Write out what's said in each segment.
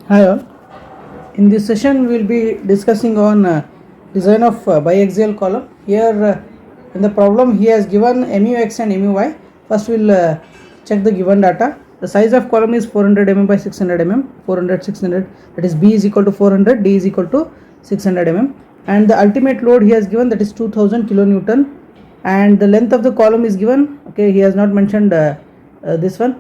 Hi all. In this session, we will be discussing on design of biaxial column. Here, in the problem, he has given MUX and MUY. First, we'll check the given data. The size of column is 400 mm by 600 mm. 400, 600. That is B is equal to 400, D is equal to 600 mm. And the ultimate load he has given, that is 2000 kilonewton. And the length of the column is given. Okay, he has not mentioned this one.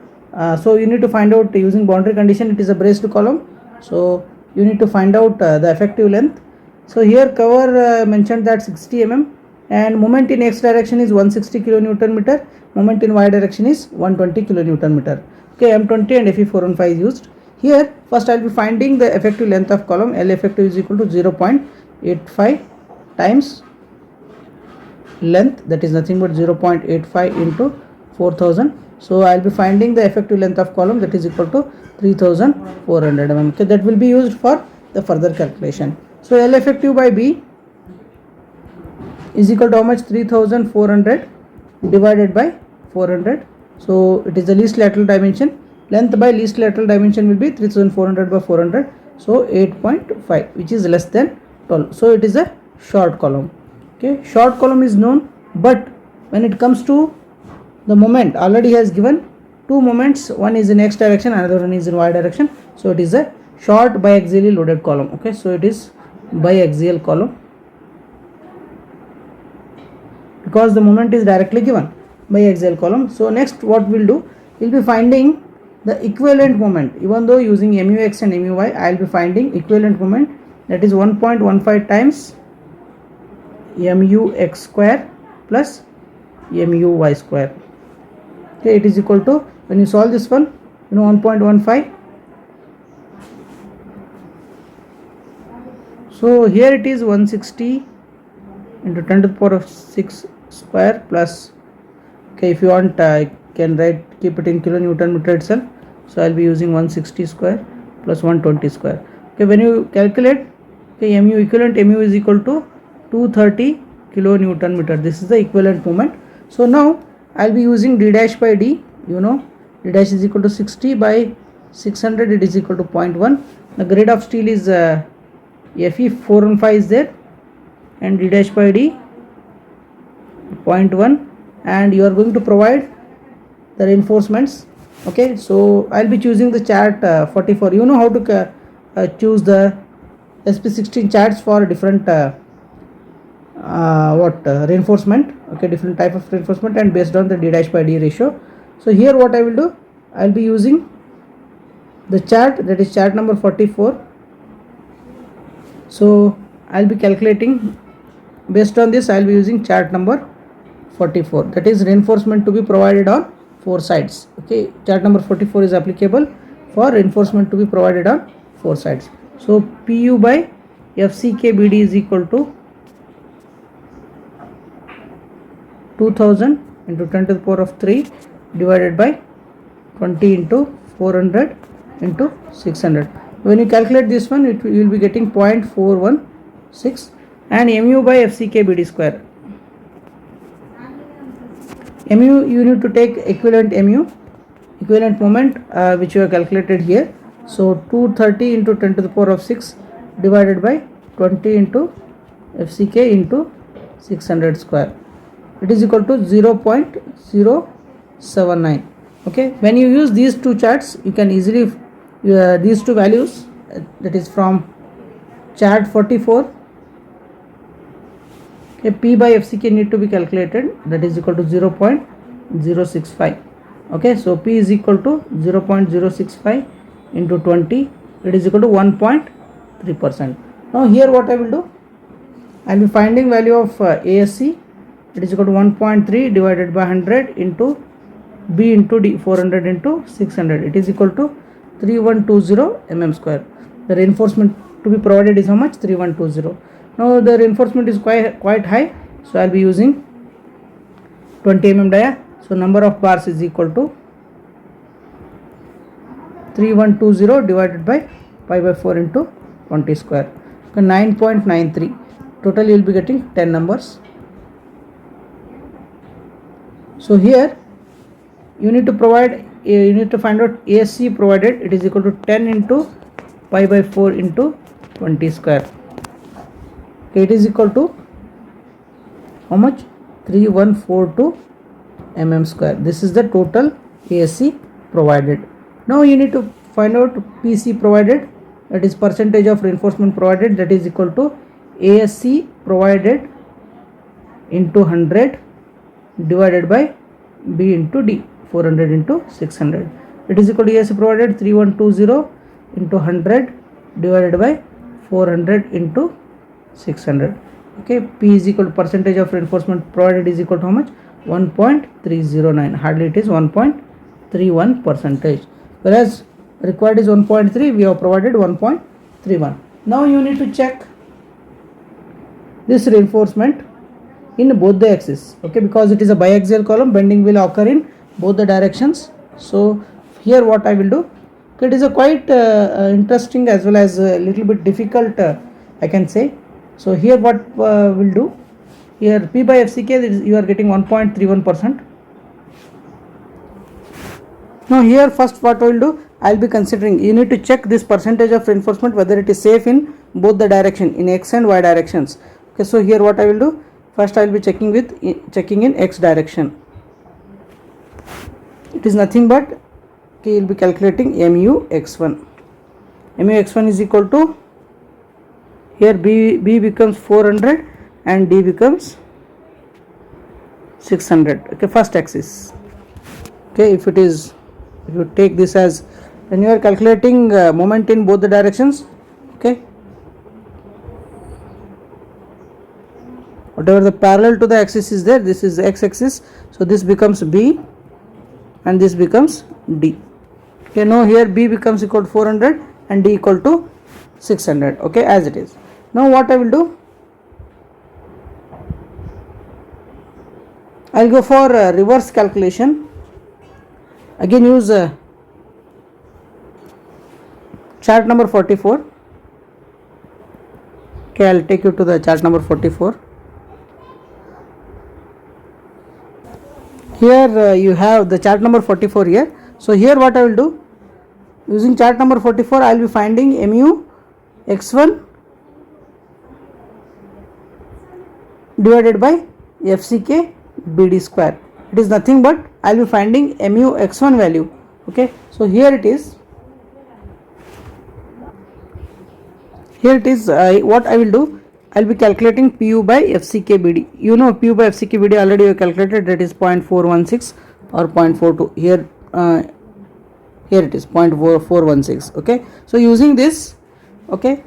So you need to find out using boundary condition. It is a braced column. So you need to find out the effective length. So here cover mentioned that 60 mm and moment in x direction is 160 kilonewton meter, moment in y direction is 120 kilonewton meter. Okay, M20 and Fe415 is used. Here first I will be finding the effective length of column. L effective is equal to 0.85 times length, that is nothing but 0.85 into 4000. So I will be finding the effective length of column, that is equal to 3400 mm. Okay, that will be used for the further calculation. So L effective by B is equal to how much? 3400 divided by 400. So it is the least lateral dimension. Length by least lateral dimension will be 3400 by 400. So 8.5, which is less than 12. So it is a short column. Okay, short column is known, but when it comes to the moment, already has given two moments, one is in x direction, another one is in y direction. So it is a short biaxially loaded column. Okay, so it is biaxial column because the moment is directly given, biaxial column. So next what we'll do, we'll be finding the equivalent moment. Even though using MUX and MUY, I will be finding equivalent moment, that is 1.15 times MUX square plus MUY square. Okay, it is equal to, when you solve this one, 1.15. So here it is 160 into 10 to the power of 6 square plus, okay, if you want I can keep it in kilonewton meter itself. So I will be using 160 square plus 120 square. Okay, when you calculate, okay, MU equivalent, MU is equal to 230 kilonewton meter. This is the equivalent moment. So now I will be using D dash by D. D dash is equal to 60 by 600, it is equal to 0.1. The grade of steel is Fe415 is there, and D dash by D 0.1, and you are going to provide the reinforcements. Okay, so I will be choosing the chart 44. You know how to choose the SP16 charts for different reinforcement. Okay, different type of reinforcement, and based on the D dash by D ratio. So here what I will do, I will be using the chart, that is chart number 44. So I will be calculating based on this. I will be using chart number 44, that is reinforcement to be provided on 4 sides. Okay, chart number 44 is applicable for reinforcement to be provided on 4 sides. So PU by FCK BD is equal to 2000 into 10 to the power of 3 divided by 20 into 400 into 600. When you calculate this one, you will be getting 0.416, and MU by FCK BD square. MU, you need to take equivalent MU, equivalent moment, which you have calculated here. So 230 into 10 to the power of 6 divided by 20 into FCK into 600 square. It is equal to 0.079. Okay, when you use these two charts, you can easily these two values, that is from chart 44. Okay, P by FCK need to be calculated, that is equal to 0.065. Okay, so P is equal to 0.065 into 20, it is equal to 1.3%. Now here what I will do, I will be finding value of ASC. It is equal to 1.3 divided by 100 into B into D, 400 into 600. It is equal to 3120 mm square. The reinforcement to be provided is how much? 3120. Now the reinforcement is quite high, so I will be using 20 mm dia. So number of bars is equal to 3120 divided by pi by 4 into 20 square. So 9.93. Total you will be getting 10 numbers. So here you need to find out ASC provided, it is equal to 10 into pi by 4 into 20 square. Okay, it is equal to how much? 3142 mm square. This is the total ASC provided. Now you need to find out PC provided, that is percentage of reinforcement provided, that is equal to ASC provided into 100 divided by B into D, 400 into 600. It is equal to ASC provided 3120 into 100 divided by 400 into 600. Okay, P is equal to percentage of reinforcement provided is equal to how much? 1.309. Hardly it is 1.31 percentage, whereas required is 1.3. We have provided 1.31. Now you need to check this reinforcement in both the axes. Okay, because it is a biaxial column, bending will occur in both the directions. So here what I will do, okay, it is a quite interesting as well as a little bit difficult, I can say. So here what we'll do, here P by FCK you are getting 1.31%. Now here first what I will do, I will be considering, you need to check this percentage of reinforcement whether it is safe in both the direction, in X and Y directions. Okay, so here what I will do, first I will be checking in X direction. It is nothing but, okay, you will be calculating MUX1. MUX1 is equal to, here B becomes 400 and D becomes 600. Okay, first axis. Okay, if you take this as, when you are calculating moment in both the directions, okay, whatever the parallel to the axis is there, this is the X axis, so this becomes B and this becomes D. Okay, now here B becomes equal to 400 and D equal to 600. Okay, as it is. Now what I will do, I will go for reverse calculation. Again use chart number 44. Okay, I will take you to the chart number 44. Here you have the chart number 44 here. So here what I will do, using chart number 44 I will be finding MUX1 divided by FCK BD square. It is nothing but I will be finding MUX1 value. Okay, so here it is. What I will do, I will be calculating PU by FCK BD. You know PU by FCK BD already you calculated, that is 0.416 or 0.42. Here it is 0.416. Okay, so using this, okay,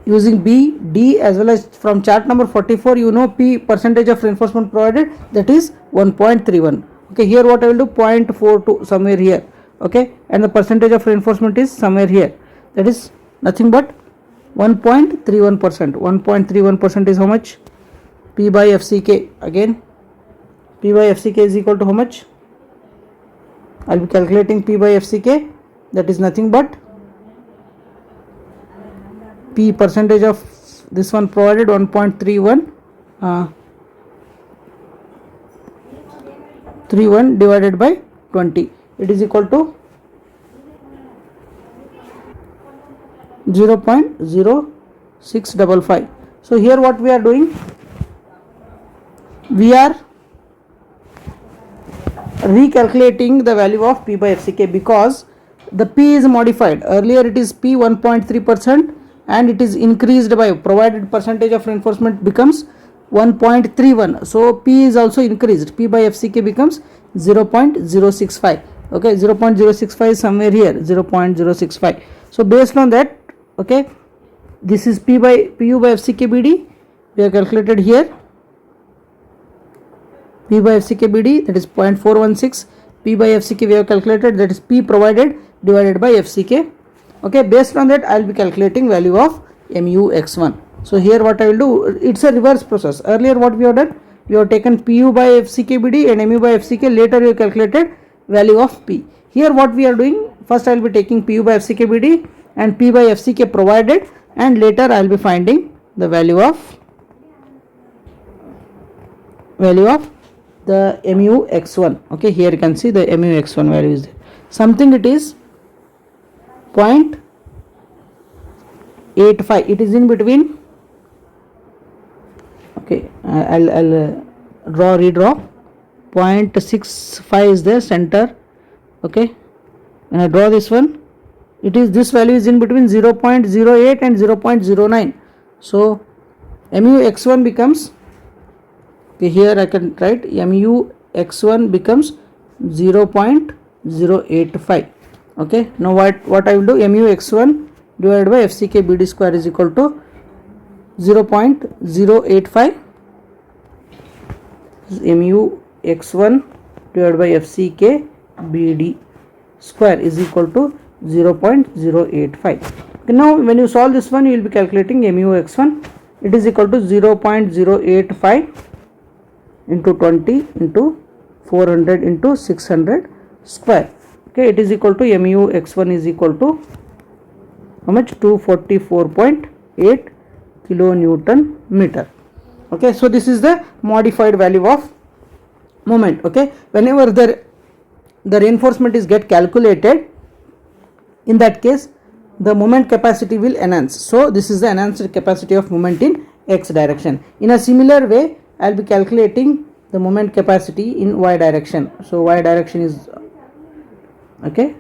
using B, D as well as from chart number 44, you know P percentage of reinforcement provided, that is 1.31. Okay, here what I will do, 0.42 somewhere here. Okay, and the percentage of reinforcement is somewhere here, that is nothing but 1.31%. 1.31% is how much? P by FCK. Again P by FCK is equal to how much? I will be calculating P by FCK, that is nothing but P percentage of this one provided 1.31 31 divided by 20. It is equal to 0.0655. So here what we are doing, we are recalculating the value of P by FCK because the P is modified. Earlier it is P 1.3% and it is increased by provided percentage of reinforcement becomes 1.31. So P is also increased. P by FCK becomes 0.065. Okay, 0.065 is somewhere here, 0.065. So based on that, okay, this is PU by FCK BD we have calculated here. P by FCK BD, that is 0.416. P by FCK we have calculated, that is P provided divided by FCK. Okay, based on that I will be calculating value of MUX1. So here what I will do, it's a reverse process. Earlier what we have done, we have taken PU by FCK BD and MU by FCK, later we have calculated value of P. Here what we are doing, first I will be taking PU by FCK BD and P by FCK provided, and later I will be finding the value of the MUX1. Okay, here you can see the MUX1 value is there. Something it is 0.4 0.85, it is in between. Okay, I'll redraw. 0.65 is the center. Okay, when I draw this one, this value is in between 0.08 and 0.09. So mu x1 becomes, okay, here I can write mu x1 becomes 0.085. okay, now what I will do, mu x1 divided by fck bd square is equal to 0.085. mu x1 divided by fck bd square is equal to 0.085. okay, now when you solve this one, you will be calculating mu x1. It is equal to 0.085 into 20 into 400 into 600 square. okay, it is equal to mu x1 is equal to how much? 244.8 kilonewton meter. okay, so this is the modified value of moment. okay, whenever the reinforcement is get calculated, in that case the moment capacity will enhance. So this is the enhanced capacity of moment in x direction. In a similar way, I will be calculating the moment capacity in y direction. So y direction is, okay,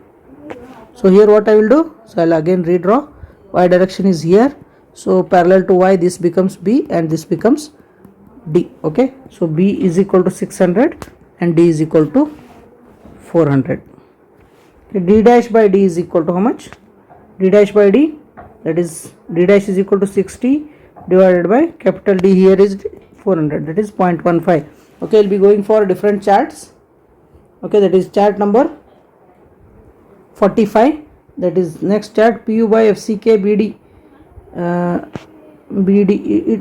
so here what I will do, so I will again redraw. Y direction is here, so parallel to y this becomes b and this becomes d. okay, so b is equal to 600 and d is equal to 400. okay, d dash by d is equal to how much? D dash by d, that is d dash is equal to 60 divided by capital D here is 400, that is 0.15. okay, I'll be going for different charts. okay, that is chart number 45, that is next chart, pu by fck bd.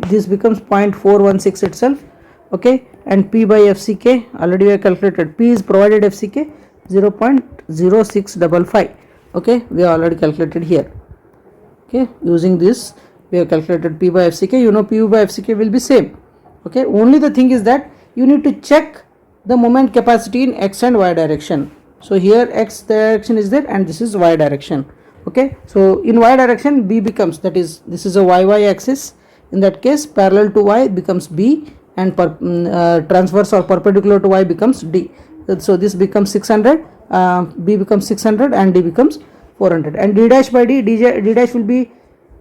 This becomes 0.416 itself. okay, and p by fck already we have calculated. P is provided fck 0.0655. okay, we have already calculated here. okay, using this we have calculated p by fck. You know p by fck will be same. okay, only the thing is that you need to check the moment capacity in x and y direction. so here x direction is there and this is y direction. okay, so in y direction b becomes, that is this is a y axis. in that case parallel to y becomes b and transverse or perpendicular to y becomes d. so this becomes 600, b becomes 600 and d becomes 400, and d dash by d dash will be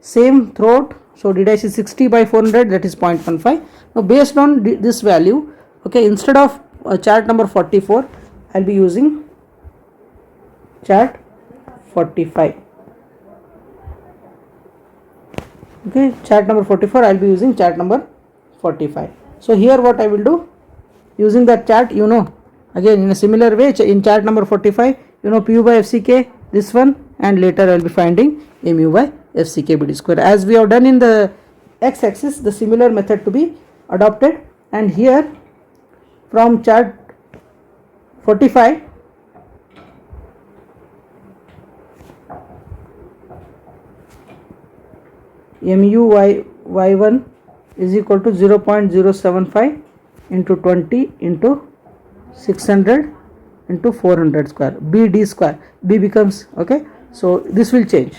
same throughout. so d dash is 60 by 400, that is 0.15. now based on this value, okay, instead of chart number 44 I will be using chart 45. okay, chart number 44 I will be using chart number 45. so here what I will do, using that chart, you know, again in a similar way, in chart number 45 you know pu by fck this one, and later I will be finding mu by fck bd square. as we have done in the x axis, the similar method to be adopted, and here from chart 45 mu y1 is equal to 0.075 into 20 into 600 into 400 square, bd square, b becomes, okay, so this will change.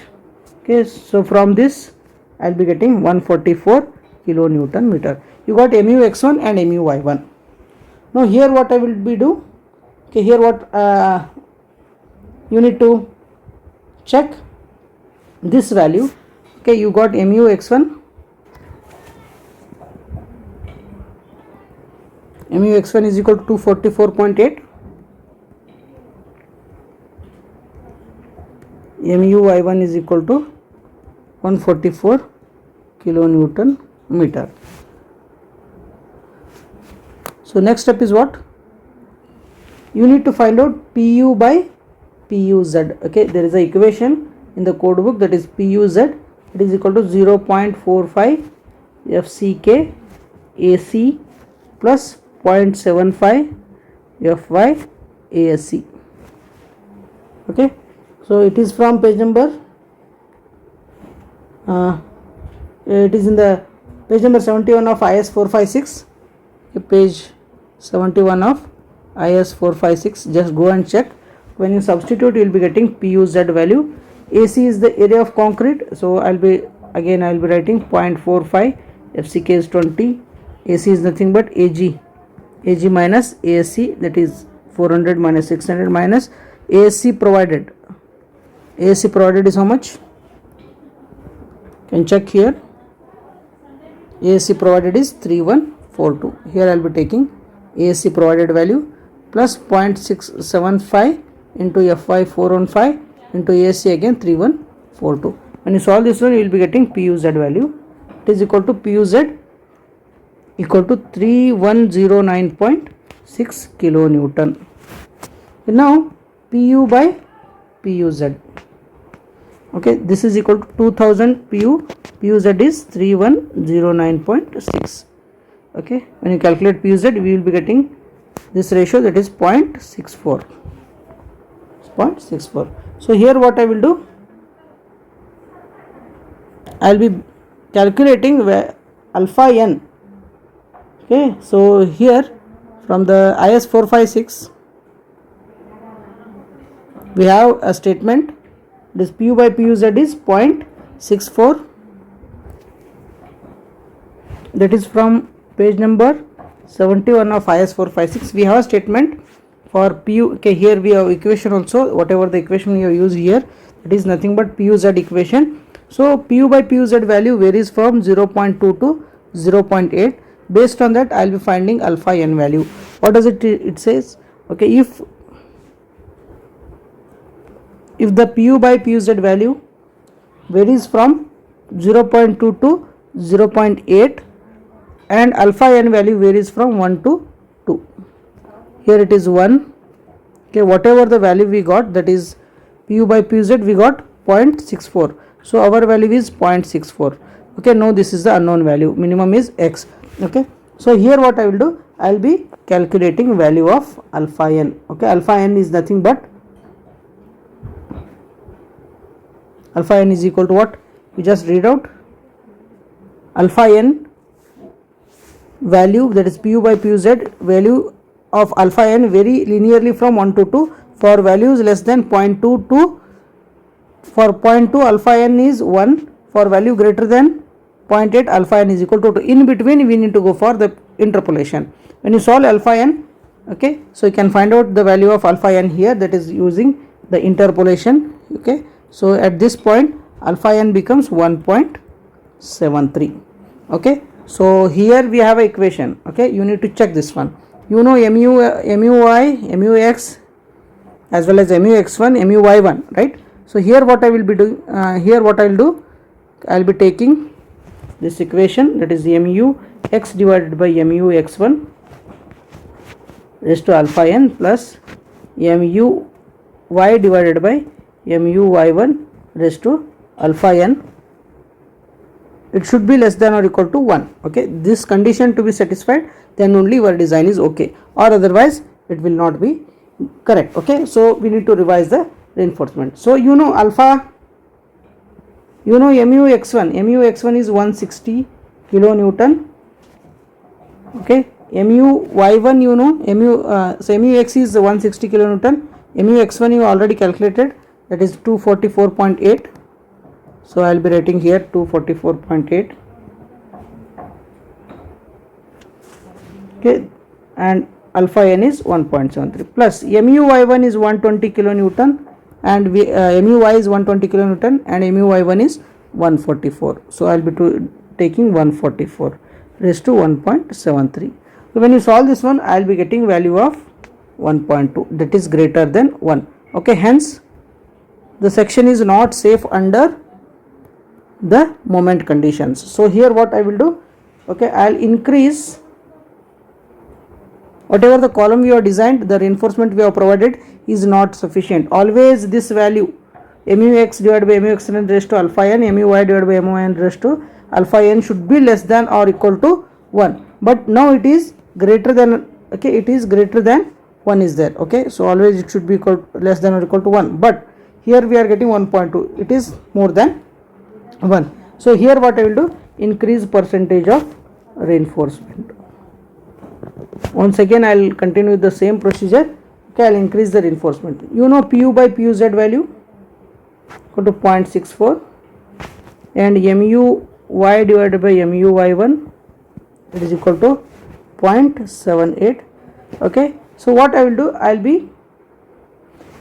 okay, so from this I will be getting 144 kilonewton meter. You got mu x1 and mu y1. now here what I will be do, okay, here what you need to check this value. okay, you got mu x1, mu x1 is equal to 244.8, mu y1 is equal to 144 kilonewton meter. so next step is what, you need to find out pu by puz. okay, there is a equation in the code book, that is puz, it is equal to 0.45 fck ac plus 0.75 fy asc. okay, so it is from page number it is in the page number 71 of IS 456. page 71 of IS 456, just go and check. when you substitute you will be getting puz value. AC is the area of concrete, so I will be again I will be writing 0.45, FCK is 20, AC is nothing but AG minus ASC, that is 400 minus 600 minus ASC provided. ASC provided is how much? Can check here. ASC provided is 3142. Here I will be taking ASC provided value plus 0.675 into FY 415 into ASC again 3142. When you solve this one, you will be getting PUZ value. It is equal to PUZ equal to 3109.6 kilonewton. Now PU by PUZ. Okay, this is equal to 2000 PU. PUZ is 3109.6. Okay, when you calculate PUZ, we will be getting this ratio, that is 0.64. 0.64. So here what I will do, I will be calculating alpha n. Okay, so here from the IS 456 we have a statement. This PU by PUZ is 0.64. That is from page number 71 of IS 456. We have a statement for PU. Okay, here we have equation also. Whatever the equation we have used here, it is nothing but PUZ equation. So PU by PUZ value varies from 0.2 to 0.8. Based on that, I will be finding alpha n value. What does it says? Okay, if the PU by PUZ value varies from 0.2 to 0.8 and alpha n value varies from 1 to 2. Here it is 1. Okay, whatever the value we got, that is PU by PUZ, we got 0.64. So our value is 0.64. Okay, now this is the unknown value. Minimum is x. Okay, so here what I will do, I will be calculating value of alpha n. Okay, alpha n is nothing but alpha n is equal to what? We just read out alpha n value, that is PU by PUZ value of alpha n vary linearly from 1 to 2 for values less than 0.2 to, for 0.2 alpha n is 1, for value greater than 0.8 alpha n is equal to 2. In between we need to go for the interpolation. When you solve alpha n, okay, so you can find out the value of alpha n here, that is using the interpolation. Okay, so at this point alpha n becomes 1.73. okay, so here we have an equation. Okay, you need to check this one. You know MUY, MUX as well as MUX1, MUY1, right? So here what I will be doing, here what I will do, I will be taking this equation, that is MUX divided by MUX1 raised to alpha n plus MUY divided by MUY1 raised to alpha n. It should be less than or equal to 1. Okay, this condition to be satisfied, then only your design is okay, or otherwise it will not be correct. Okay, so we need to revise the reinforcement. So you know alpha, you know MUX1 is 160 kilonewton. Okay, MUY1 you know, so MUX is 160 kilonewton, MUX1 you already calculated, that is 244.8. so I will be writing here 244.8. okay, and alpha n is 1.73 plus MUY1 is 120 kilonewton and MUY is 120 kilonewton and MUY1 is 144. So I will be taking 144 raised to 1.73. So when you solve this one, I will be getting value of 1.2, that is greater than 1. Okay, hence the section is not safe under the moment conditions. So here what I will do, okay, I will increase whatever the column we have designed, the reinforcement we have provided is not sufficient. Always this value MUX divided by MUX raised to alpha n, MUY divided by MUY raised to alpha n should be less than or equal to 1. But now it is greater than, okay, it is greater than 1 is there. Okay, so always it should be less than or equal to 1. But here we are getting 1.2, it is more than 1. So here what I will do, increase percentage of reinforcement. Once again I will continue with the same procedure. Okay, I will increase the reinforcement. You know PU by PUZ value equal to 0.64. and MUY divided by MUY1, it is equal to 0.78. Okay, so what I will do, I will be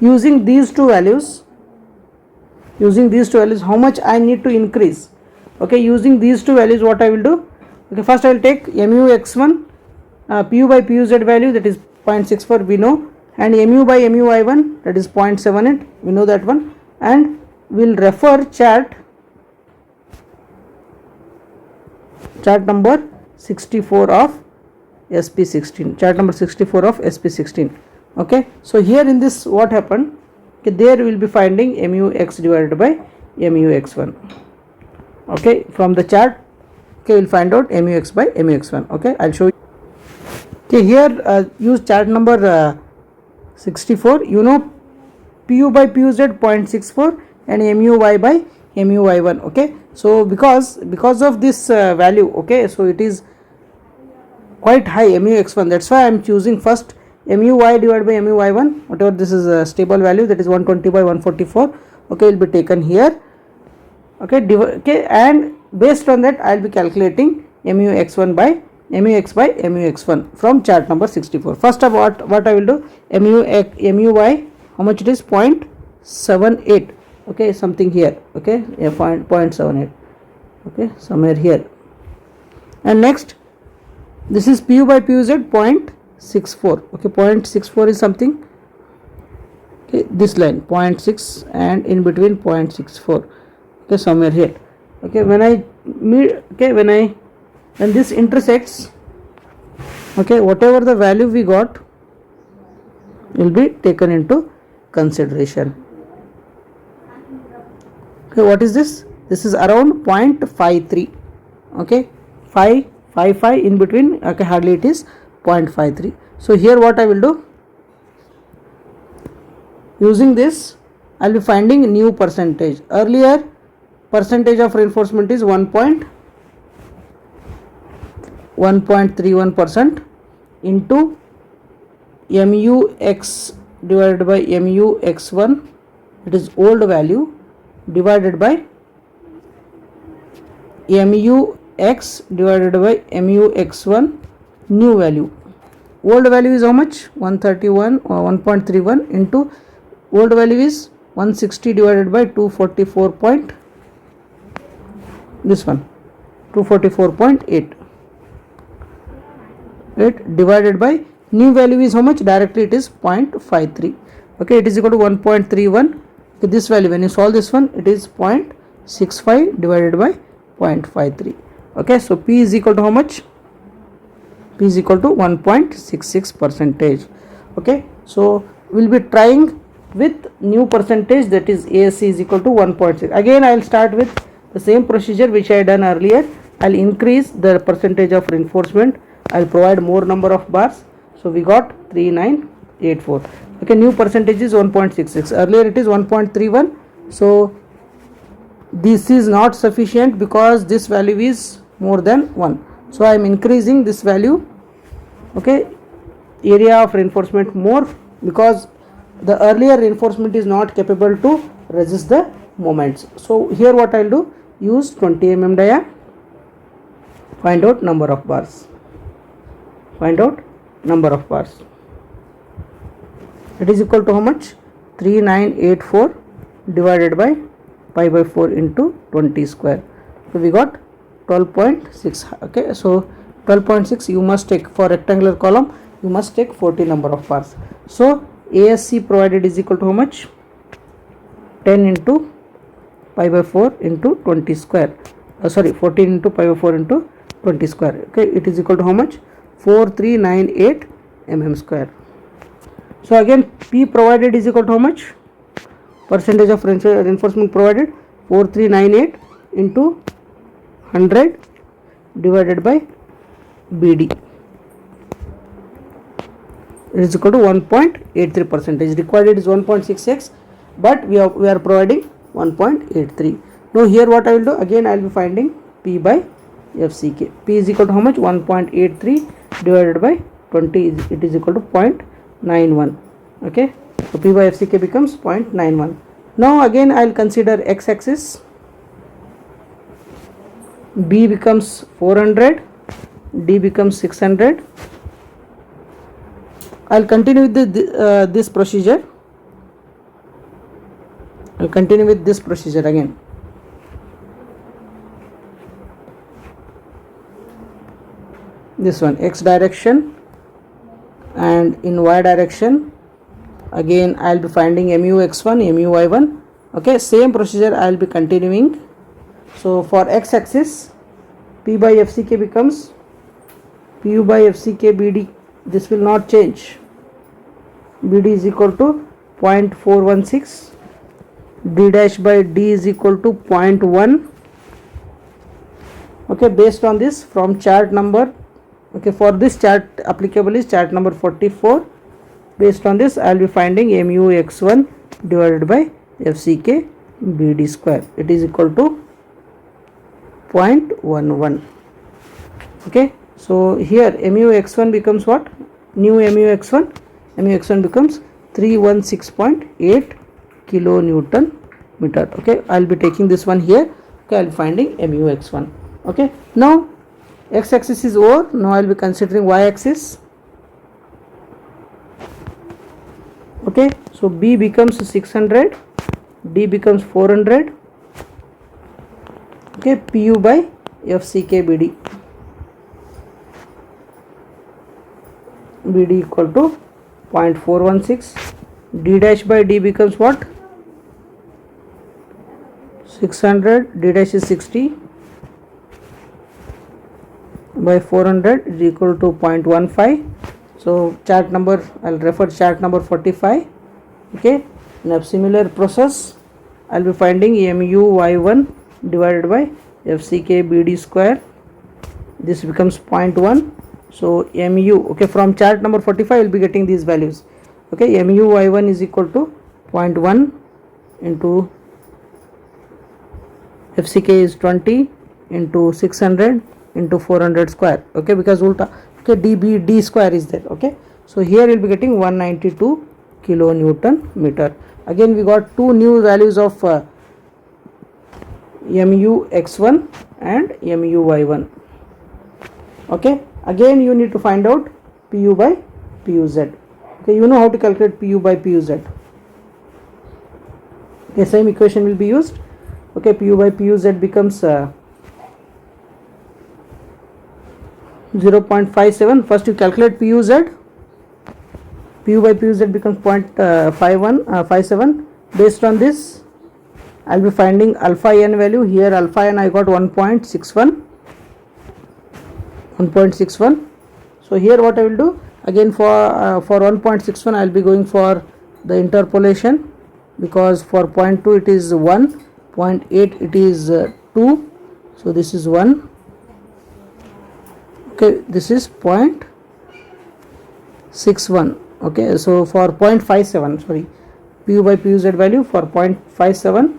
using these two values, how much I need to increase. Okay, using these two values, what I will do, okay, first I will take MUX1, PU by PUZ value, that is 0.64, we know, and MU by MUI1, that is 0.78, we know that one, and we will refer chart number 64 of SP16, chart number 64 of SP16. Okay, so here in this, what happened, okay, there we will be finding MUX divided by MUX1. Okay, from the chart, okay, we will find out MUX by MUX1. Okay, I will show you. Okay, here use chart number 64, you know, PU by PUZ 0.64 and MUY by MUY1. Okay, so because of this value, okay, so it is quite high, MUX1, that's why I am choosing first MUY divided by MUY1, whatever this is a stable value, that is 120 by 144. Okay, will be taken here. Okay, okay, and based on that I will be calculating MUX1 by MUX by MUX1 from chart number 64. First of what I will do, MUY, how much it is, 0.78. okay, something here, okay, 0.78, okay, somewhere here. And next, this is PU by PUZ 0.64. okay, 0.64 is something, okay, this line 0.6 and in between 0.64, okay, somewhere here. Okay, when this intersects, okay, whatever the value we got will be taken into consideration. Okay, what is this? This is around 0.53. okay, 5 in between, okay, hardly it is 0.53. So here what I will do, using this I will be finding new percentage. Earlier percentage of reinforcement is 1.31% into MUX divided by MUX1, it is old value, divided by MUX divided by MUX1 new value. Old value is how much? 131 or 1.31 into old value is 160 divided by 244 point, this one 244.8, divided by new value is how much? Directly it is 0.53. okay, it is equal to 1.31. okay, this value, when you solve this one, it is 0.65 divided by 0.53. okay, so P is equal to how much? P is equal to 1.66 percentage. okay, so we will be trying with new percentage, that is ASC is equal to 1.6. again I will start with the same procedure which I done earlier. I will increase the percentage of reinforcement, I will provide more number of bars, so we got 3984. okay, new percentage is 1.66, earlier it is 1.31. so this is not sufficient because this value is more than 1, so I am increasing this value, okay, area of reinforcement more, because the earlier reinforcement is not capable to resist the moments. So here what I will do, use 20 mm dia, find out number of bars, it is equal to how much? 3984 divided by pi by 4 into 20 square, so we got 12.6. okay, so 12.6 you must take, for rectangular column you must take 40 number of bars. So ASC provided is equal to how much? 10 into pi by 4 into 20 square, 14 into pi by 4 into 20 square. okay, it is equal to how much? 4398 mm square. So again P provided is equal to how much? Percentage of reinforcement provided, 4398 into 100 divided by BD, it is equal to 1.83 percentage. Required is 1.66, but we are providing 1.83. now here what I will do, again I will be finding P by FCK. P is equal to how much? 1.83 divided by 20, it is equal to 0.91. okay, so P by FCK becomes 0.91. now again I will consider x axis. B becomes 400, D becomes 600. I'll continue with this procedure. I'll continue with this procedure again. This one, X direction, and in Y direction again I'll be finding mu x1, mu y1. Okay, same procedure I'll be continuing. So for X axis, P by FCK becomes PU by FCK BD. This will not change. BD is equal to 0.416. D dash by D is equal to 0.1. Okay, based on this, from chart number, okay, for this chart applicable is chart number 44. Based on this, I will be finding mu x1 divided by FCK BD square. It is equal to 0.11. Okay, so here mu x1 becomes what? New mu x1. Mu x1 becomes 316.8 kilonewton meter. Okay, I'll be taking this one here. Okay, I'll be finding mu x1. Okay, now x axis is over. Now I'll be considering y axis. Okay, so B becomes 600, D becomes 400. Okay, PU by FCK BD. BD equal to 0.416. D dash by D becomes what? 600. D dash is 60 by 400 is equal to 0.15. So chart number, I'll refer chart number 45. Okay, in a similar process I'll be finding mu y1 divided by FCK BD square. This becomes 0.1. So mu, okay, from chart number 45 we'll be getting these values. Okay, mu y1 is equal to 0.1 into FCK is 20 into 600 into 400 square. Okay, because ulta, okay, D square is there. Okay, so here we'll be getting 192 kilonewton meter. Again we got two new values of mu x1 and mu y1. Okay, again you need to find out pu by puz. Okay, you know how to calculate pu by puz. The same equation will be used. Okay, pu by puz becomes 0.57. First you calculate puz. Pu by puz becomes 0.57. Based on this, I'll be finding alpha n value. Here alpha n I got 1.61. 1.61. So here what I will do, again for 1.61 I'll be going for the interpolation, because for 0.2 it is 1, 0.8 it is 2. So this is 1. Okay, this is 0.61. Okay, so for 0.57, sorry, pu by puz value for 0.57,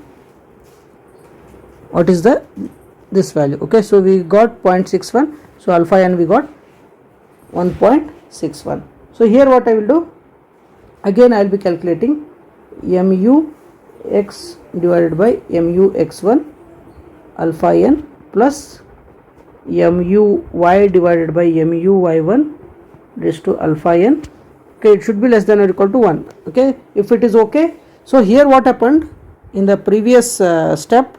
what is this value? Okay, so we got 0.61. So alpha n we got 1.61. So here what I will do, again I will be calculating mu x divided by mu x1 alpha n plus mu y divided by mu y1 raised to alpha n. Okay, it should be less than or equal to 1. Okay, if it is okay. So here what happened in the previous step,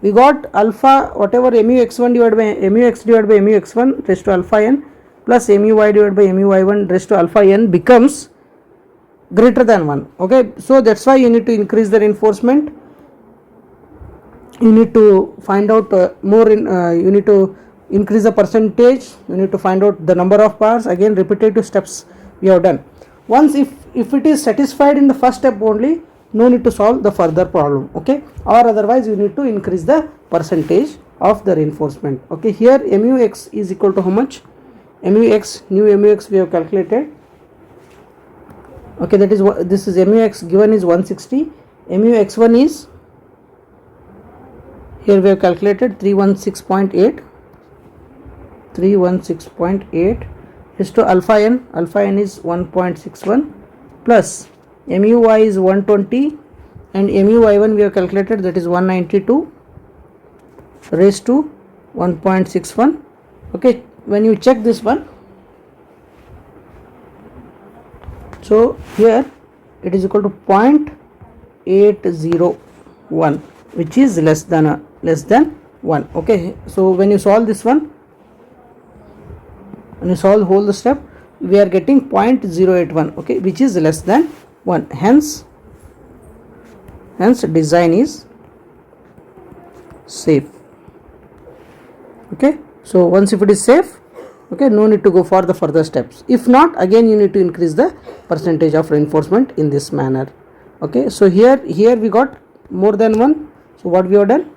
we got alpha, whatever mu x1 divided by mu x divided by mu x1 raised to alpha n plus mu y divided by mu y1 raised to alpha n becomes greater than 1. Okay, so that's why you need to increase the reinforcement. You need to find out more you need to increase the percentage. You need to find out the number of bars. Again, repetitive steps we have done. Once if it is satisfied in the first step only, no need to solve the further problem. Okay, or otherwise you need to increase the percentage of the reinforcement. Okay, here mu x is equal to how much? Mu x, new mu x we have calculated. Okay, that is what this is. Mu x given is 160. Mu x1 is, here we have calculated 316.8. 316.8 is to alpha n. Alpha n is 1.61 plus mu y is 120 and mu y1 we have calculated, that is 192 raised to 1.61. Okay, when you check this one, so here it is equal to 0.801, which is less than 1. Okay, so when you solve this one, when you solve the whole step, we are getting 0.081, okay, which is less than 1. Hence design is safe. Okay, so once if it is safe, okay, no need to go for the further steps. If not, again you need to increase the percentage of reinforcement in this manner. Okay, so here we got more than 1. So what we have done,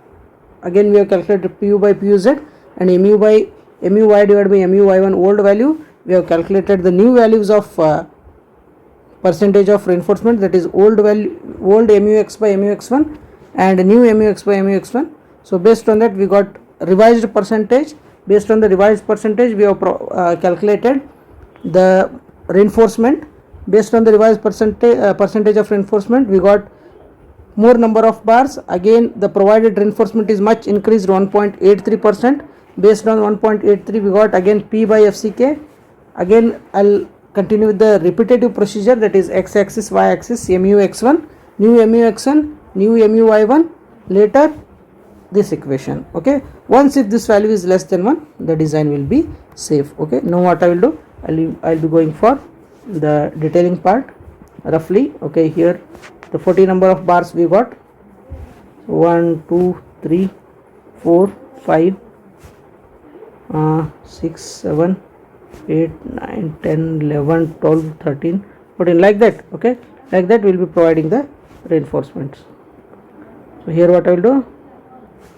again we have calculated pu by puz and mu y divided by mu y1 old value. We have calculated the new values of percentage of reinforcement, that is old value, old mux by mux1 and new mux by mux1. So based on that we got revised percentage. Based on the revised percentage, we have calculated the reinforcement. Based on the revised percentage of reinforcement, we got more number of bars. Again the provided reinforcement is much increased, 1.83%. Based on 1.83 we got again P by FCK. Again I'll continue with the repetitive procedure, that is x axis, y axis, mu x1, new mu x1, new mu y1, later this equation. Okay, once if this value is less than 1, the design will be safe. Okay, now what I will do, I'll be going for the detailing part roughly. Okay, here the 40 number of bars we got 1 2 3 4 5 6 7 8 9 10 11 12 13 14, like that. Okay, like that we will be providing the reinforcements. So here what I will do,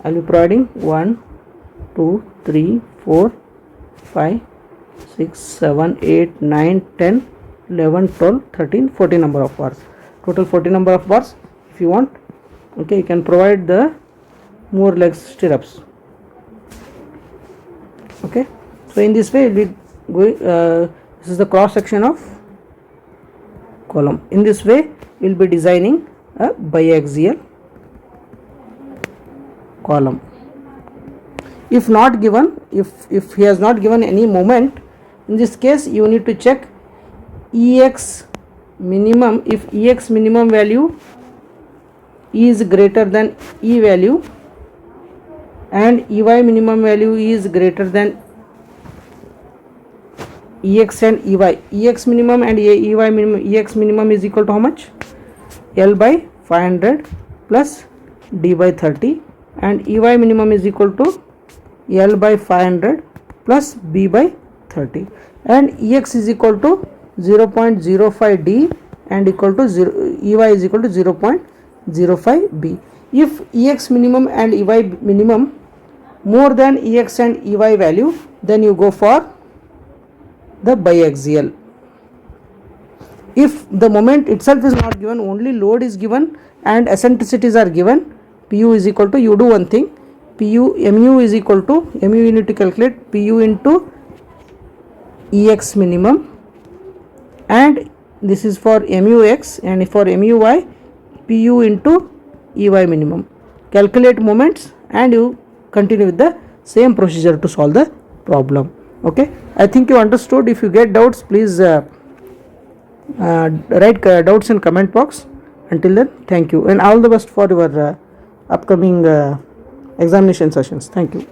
I will be providing 1 2 3 4 5 6 7 8 9 10 11 12 13 14 number of bars, total 40 number of bars. If you want, okay, you can provide the more legs stirrups. Okay, so in this way we going this is the cross section of column. In this way we will be designing a biaxial column. If not given, if he has not given any moment, in this case you need to check Ex minimum. If Ex minimum value is greater than E value and Ey minimum value is greater than Ex and Ey, Ex minimum and Ey minimum, Ex minimum is equal to how much? L by 500 plus D by 30, and Ey minimum is equal to L by 500 plus B by 30, and Ex is equal to 0.05 D and equal to 0, Ey is equal to 0.05 B. If Ex minimum and Ey minimum more than Ex and Ey value, then you go for the biaxial. If the moment itself is not given, only load is given and eccentricities are given, Pu is equal to, you do one thing, mu is equal to, mu you need to calculate Pu into Ex minimum, and this is for mux, and for muy Pu into Ey minimum. Calculate moments and you continue with the same procedure to solve the problem. Okay, I think you understood. If you get doubts, please write doubts in comment box. Until then, thank you and all the best for your upcoming examination sessions. Thank you.